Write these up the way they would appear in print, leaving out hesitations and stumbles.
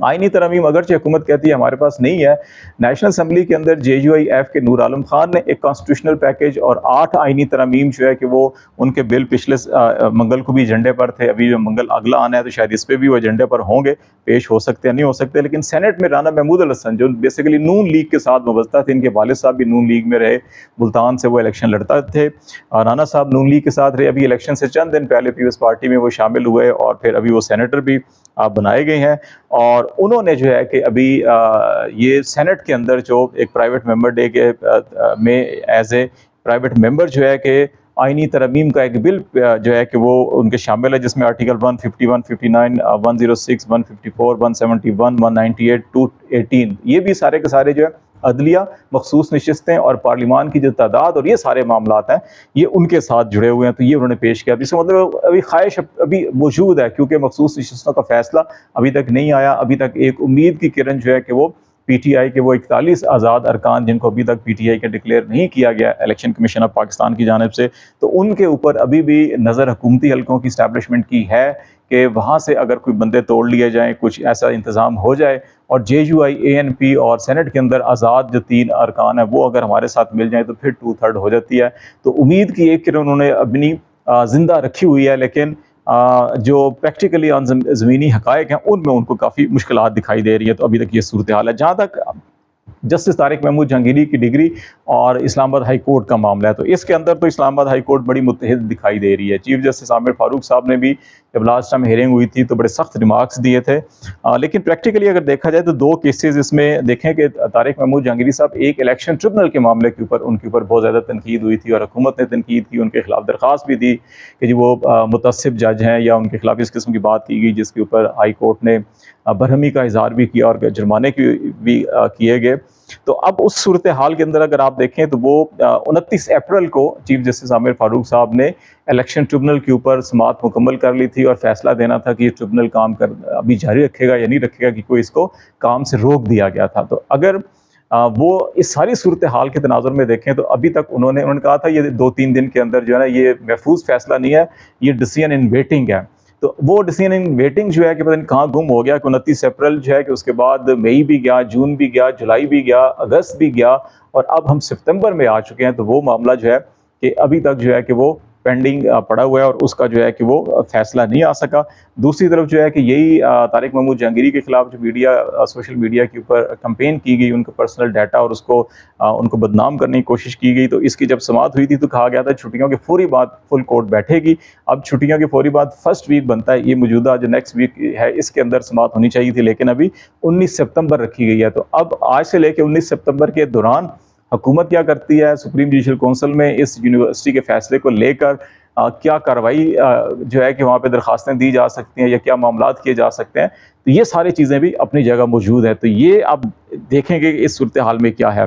آئینی ترامیم اگرچہ حکومت کہتی ہے ہمارے پاس نہیں ہے، نیشنل اسمبلی کے اندر JUIF کے نور عالم خان نے ایک کانسٹیٹیوشنل پیکج اور 8 آئینی ترامیم جو ہے کہ وہ ان کے بل پچھلے منگل کو بھی ایجنڈے پر تھے، ابھی جو منگل اگلا آنا ہے تو شاید اس پہ بھی وہ ایجنڈے پر ہوں گے، پیش ہو سکتے ہیں نہیں ہو سکتے، لیکن سینٹ میں رانا محمود الحسن جو بیسیکلی نون لیگ کے ساتھ وابستہ تھے، ان کے والد صاحب بھی نون لیگ میں رہے، ملتان سے وہ الیکشن لڑتا تھے، رانا صاحب نون لیگ کے ساتھ رہے، ابھی الیکشن سے چند دن پہلے پیپلز پارٹی میں وہ شامل ہوئے اور پھر ابھی وہ سینیٹر بھی بنائے گئے ہیں، اور انہوں نے جو ہے کہ ابھی یہ سینٹ کے اندر جو ایک پرائیویٹ ممبر ڈے کے میں ایز اے پرائیویٹ ممبر جو ہے کہ آئینی ترامیم کا ایک بل جو ہے کہ وہ ان کے شامل ہے، جس میں آرٹیکل 150 159 106 154 171 198 218 یہ بھی سارے کے سارے جو ہے عدلیہ مخصوص نشستیں اور پارلیمان کی جو تعداد اور یہ سارے معاملات ہیں یہ ان کے ساتھ جڑے ہوئے ہیں، تو یہ انہوں نے پیش کیا، اس کا مطلب ابھی خواہش ابھی موجود ہے، کیونکہ مخصوص نشستوں کا فیصلہ ابھی تک نہیں آیا، ابھی تک ایک امید کی کرن جو ہے کہ وہ PTI کے وہ 41 آزاد ارکان جن کو ابھی تک PTI کے ڈکلیئر نہیں کیا گیا الیکشن کمیشن آف پاکستان کی جانب سے، تو ان کے اوپر ابھی بھی نظر حکومتی حلقوں کی اسٹیبلشمنٹ کی ہے کہ وہاں سے اگر کوئی بندے توڑ لیے جائیں، کچھ ایسا انتظام ہو جائے، اور JUI ANP اور سینٹ کے اندر آزاد جو 3 ارکان ہیں وہ اگر ہمارے ساتھ مل جائیں تو پھر 2/3 ہو جاتی ہے، تو امید کی ایک کرن انہوں نے اپنی زندہ رکھی ہوئی ہے، لیکن جو پریکٹیکلی زمینی حقائق ہیں ان میں ان کو کافی مشکلات دکھائی دے رہی ہے، تو ابھی تک یہ صورتحال ہے۔ جہاں تک جسٹس طارق محمود جہانگیری کی ڈگری اور اسلام آباد ہائی کورٹ کا معاملہ ہے، تو اس کے اندر تو اسلام آباد ہائی کورٹ بڑی متحد دکھائی دے رہی ہے۔ چیف جسٹس عامر فاروق صاحب نے بھی جب لاسٹ ٹائم ہیئرنگ ہوئی تھی تو بڑے سخت ریمارکس دیے تھے، لیکن پریکٹیکلی اگر دیکھا جائے تو 2 کیسز اس میں دیکھیں کہ طارق محمود جہانگیری صاحب ایک الیکشن ٹریبونل کے معاملے کے اوپر ان کے اوپر بہت زیادہ تنقید ہوئی تھی اور حکومت نے تنقید کی، ان کے خلاف درخواست بھی دی کہ جی وہ متعصب جج ہیں، یا ان کے خلاف اس قسم کی بات کی گئی جس کے اوپر ہائی کورٹ نے برہمی کا اظہار بھی کیا اور جرمانے کی بھی کیے گئے۔ تو اب اس صورتحال کے اندر اگر آپ دیکھیں تو وہ 29 اپریل کو چیف جسٹس عامر فاروق صاحب نے الیکشن ٹریبونل کے اوپر سماعت مکمل کر لی تھی اور فیصلہ دینا تھا کہ یہ ٹریبونل کام ابھی جاری رکھے گا یا نہیں رکھے گا، کہ کوئی اس کو کام سے روک دیا گیا تھا۔ تو اگر وہ اس ساری صورتحال کے تناظر میں دیکھیں تو ابھی تک انہوں نے کہا تھا یہ 2-3 دن کے اندر جو ہے نا یہ محفوظ فیصلہ نہیں ہے، یہ ڈیسیژن ان ویٹنگ ہے، تو وہ ڈیسیژن ان ویٹنگ جو ہے کہ پتہ نہیں کہاں گم ہو گیا، کہ 29 اپریل جو ہے کہ اس کے بعد مئی بھی گیا، جون بھی گیا، جولائی بھی گیا، اگست بھی گیا، اور اب ہم ستمبر میں آ چکے ہیں، تو وہ معاملہ جو ہے کہ ابھی تک جو ہے کہ وہ پینڈنگ پڑا ہوا ہے اور اس کا جو ہے کہ وہ فیصلہ نہیں آ سکا۔ دوسری طرف جو ہے کہ یہی طارق محمود جہانگیری کے خلاف جو سوشل میڈیا کے اوپر کمپین کی گئی، ان کا پرسنل ڈیٹا اور ان کو بدنام کرنے کی کوشش کی گئی، تو اس کی جب سماعت ہوئی تھی تو کہا گیا تھا چھٹیوں کے فوری بعد فل کورٹ بیٹھے گی۔ اب چھٹیوں کے فوری بعد فرسٹ ویک بنتا ہے، یہ موجودہ جو نیکسٹ ویک ہے اس کے اندر سماعت ہونی چاہیے تھی، لیکن ابھی 19 ستمبر رکھی گئی ہے۔ تو اب آج سے لے کے 19 ستمبر کے دوران حکومت کیا کرتی ہے، سپریم جوڈیشل کونسل میں اس یونیورسٹی کے فیصلے کو لے کر کیا کارروائی جو ہے کہ وہاں پہ درخواستیں دی جا سکتی ہیں یا کیا معاملات کیے جا سکتے ہیں، تو یہ ساری چیزیں بھی اپنی جگہ موجود ہیں۔ تو یہ اب دیکھیں گے کہ اس صورتحال میں کیا ہے۔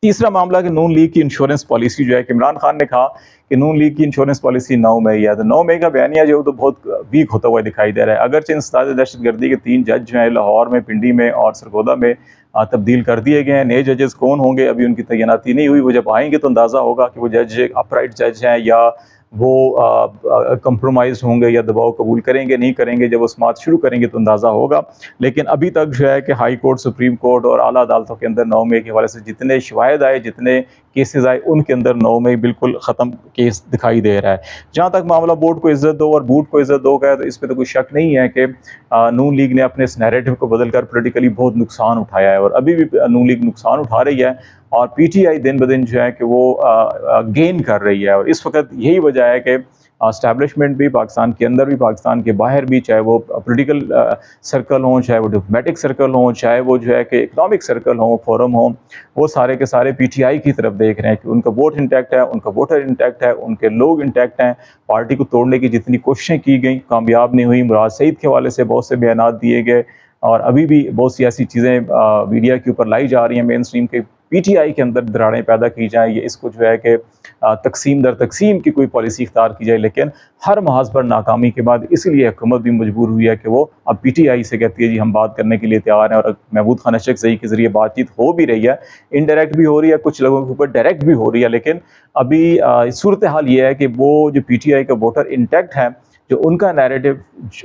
تیسرا معاملہ کہ نون لیگ کی انشورنس پالیسی جو ہے کہ عمران خان نے کہا کہ نون لیگ کی انشورنس پالیسی 9 مئی ہے، تو 9 مئی کا بیانیہ جو تو بہت ویک ہوتا ہوا دکھائی دے رہا ہے، اگرچہ انسداد دہشت گردی کے 3 جج جو ہیں لاہور میں، پنڈی میں اور سرگودا میں تبدیل کر دیے گئے ہیں۔ نئے ججز کون ہوں گے ابھی ان کی تعیناتی نہیں ہوئی، وہ جب آئیں گے تو اندازہ ہوگا کہ وہ جج اپرائٹ جج ہیں یا وہ کمپرومائز ہوں گے یا دباؤ قبول کریں گے نہیں کریں گے، جب وہ سماعت شروع کریں گے تو اندازہ ہوگا۔ لیکن ابھی تک جو ہے کہ ہائی کورٹ، سپریم کورٹ اور اعلیٰ عدالتوں کے اندر 9 مئی کے حوالے سے جتنے شواہد آئے، جتنے کیسز آئے، ان کے اندر 9 مئی بالکل ختم کیس دکھائی دے رہا ہے۔ جہاں تک معاملہ بورڈ کو عزت دو اور بوٹ کو عزت دو کا ہے، تو اس پہ تو کوئی شک نہیں ہے کہ نون لیگ نے اپنے اس نیریٹو کو بدل کر پولیٹیکلی بہت نقصان اٹھایا ہے، اور ابھی بھی نون لیگ نقصان اٹھا رہی ہے، اور PTI دن بدن جو ہے کہ وہ گین کر رہی ہے، اور اس وقت یہی وجہ ہے کہ اسٹیبلشمنٹ بھی پاکستان کے اندر بھی پاکستان کے باہر بھی، چاہے وہ پولیٹیکل سرکل ہوں، چاہے وہ ڈپلومیٹک سرکل ہوں، چاہے وہ جو ہے کہ اکنامک سرکل ہوں، فورم ہوں، وہ سارے کے سارے PTI کی طرف دیکھ رہے ہیں کہ ان کا ووٹ انٹیکٹ ہے، ان کا ووٹر انٹیکٹ ہے، ان کے لوگ انٹیکٹ ہیں۔ پارٹی کو توڑنے کی جتنی کوششیں کی گئیں کامیاب نہیں ہوئی، مراد سعید کے حوالے سے بہت سے بیانات دیے گئے، اور ابھی بھی بہت سی ایسی چیزیں میڈیا کے اوپر لائی جا رہی ہیں مین اسٹریم کے PTI کے اندر دراڑیں پیدا کی جائیں، یہ اس کو جو ہے کہ تقسیم در تقسیم کی کوئی پالیسی اختیار کی جائے، لیکن ہر محاذ پر ناکامی کے بعد اس لیے حکومت بھی مجبور ہوئی ہے کہ وہ اب PTI سے کہتی ہے جی ہم بات کرنے کے لیے تیار ہیں، اور محمود خان اشرف کے ذریعے بات چیت ہو بھی رہی ہے، انڈائریکٹ بھی ہو رہی ہے، کچھ لوگوں کے اوپر ڈائریکٹ بھی ہو رہی ہے، لیکن ابھی صورتحال یہ ہے کہ وہ جو PTI کا ووٹر انٹیکٹ ہے، جو ان کا نیریٹو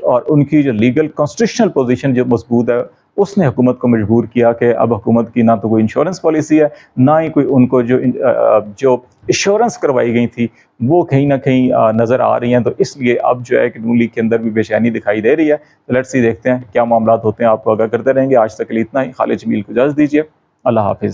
اور ان کی جو لیگل کانسٹیٹیوشنل پوزیشن جو مضبوط ہے، اس نے حکومت کو مجبور کیا کہ اب حکومت کی نہ تو کوئی انشورنس پالیسی ہے، نہ ہی کوئی ان کو جو انشورنس کروائی گئی تھی وہ کہیں نہ کہیں نظر آ رہی ہیں. تو اس لیے اب جو ہے کہ نون لیگ کے اندر بھی بے چینی دکھائی دے رہی ہے. تو لیٹس سی دیکھتے ہیں کیا معاملات ہوتے ہیں، آپ کو آگاہ کرتے رہیں گے. آج تک کے لیے اتنا ہی. خالد جمیل کو اجازت دیجیے. اللہ حافظ.